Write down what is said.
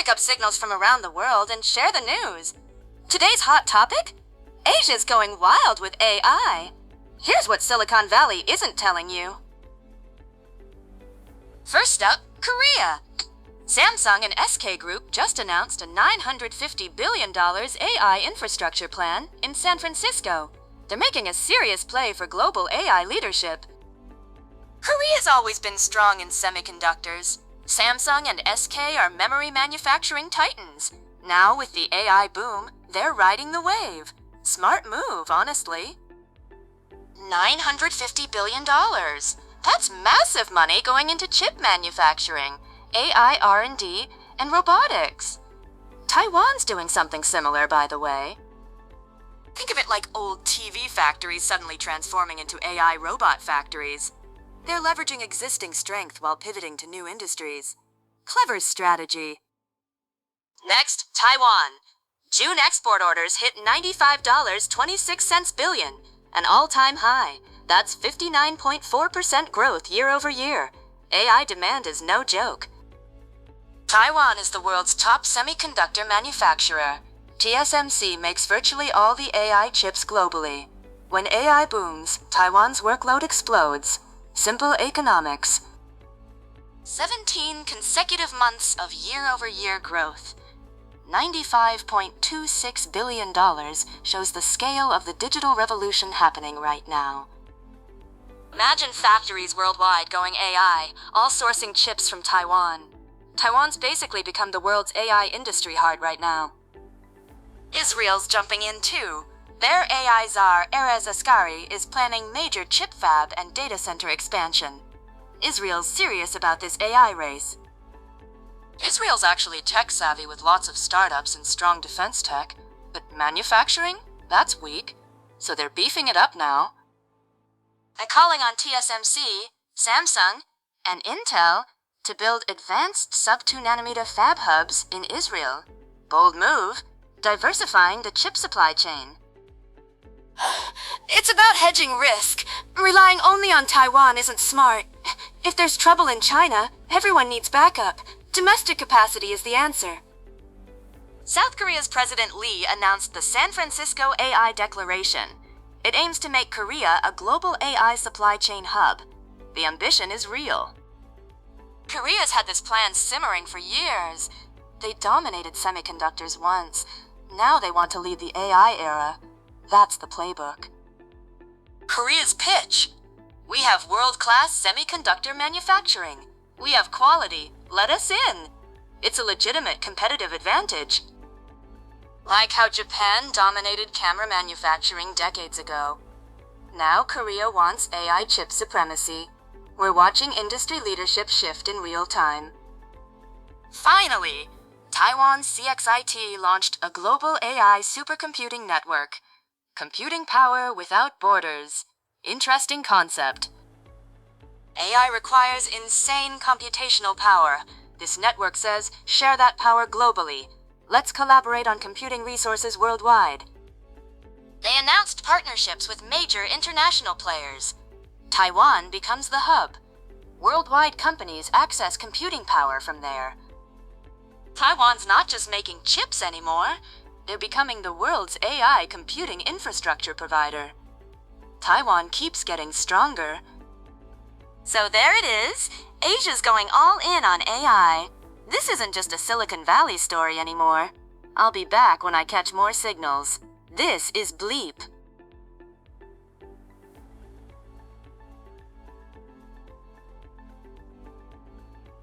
pick up signals from around the world and share the news. Today's hot topic? Asia's going wild with AI. Here's what Silicon Valley isn't telling you. First up, Korea. Samsung and SK Group just announced a $950 billion AI infrastructure plan in San Francisco. They're making a serious play for global AI leadership. Korea's always been strong in semiconductors. Samsung and SK are memory manufacturing titans. Now with the AI boom, they're riding the wave. Smart move, honestly. $950 billion. That's massive money going into chip manufacturing, AI R&D, and robotics. Taiwan's doing something similar, by the way. Think of it like old TV factories suddenly transforming into AI robot factories. They're leveraging existing strength while pivoting to new industries. Clever strategy. Next, Taiwan. June export orders hit $95.26 billion, an all-time high. That's 59.4% growth year over year. AI demand is no joke. Taiwan is the world's top semiconductor manufacturer. TSMC makes virtually all the AI chips globally. When AI booms, Taiwan's workload explodes. Simple economics. 17 consecutive months of year-over-year growth. $95.26 billion shows the scale of the digital revolution happening right now. Imagine factories worldwide going AI, all sourcing chips from Taiwan. Taiwan's basically become the world's AI industry heart right now. Israel's jumping in too. Their AI czar, Erez Askari, is planning major chip fab and data center expansion. Israel's serious about this AI race. Israel's actually tech-savvy with lots of startups and strong defense tech, but manufacturing? That's weak. So they're beefing it up now. And calling on TSMC, Samsung, and Intel to build advanced sub-2 nanometer fab hubs in Israel. Bold move, diversifying the chip supply chain. It's about hedging risk. Relying only on Taiwan isn't smart. If there's trouble in China, everyone needs backup. Domestic capacity is the answer. South Korea's President Lee announced the San Francisco AI Declaration. It aims to make Korea a global AI supply chain hub. The ambition is real. Korea's had this plan simmering for years. They dominated semiconductors once. Now they want to lead the AI era. That's the playbook. Korea's pitch. We have world-class semiconductor manufacturing. We have quality. Let us in. It's a legitimate competitive advantage. Like how Japan dominated camera manufacturing decades ago. Now Korea wants AI chip supremacy. We're watching industry leadership shift in real time. Finally, TAIWAN CXIT launched a global AI supercomputing network. Computing power without borders. Interesting concept. AI requires insane computational power. This network says, share that power globally. Let's collaborate on computing resources worldwide. They announced partnerships with major international players. Taiwan becomes the hub. Worldwide companies access computing power from there. Taiwan's not just making chips anymore. They're becoming the world's AI computing infrastructure provider. Taiwan keeps getting stronger. So there it is. Asia's going all in on AI. This isn't just a Silicon Valley story anymore. I'll be back when I catch more signals. This is Bleep.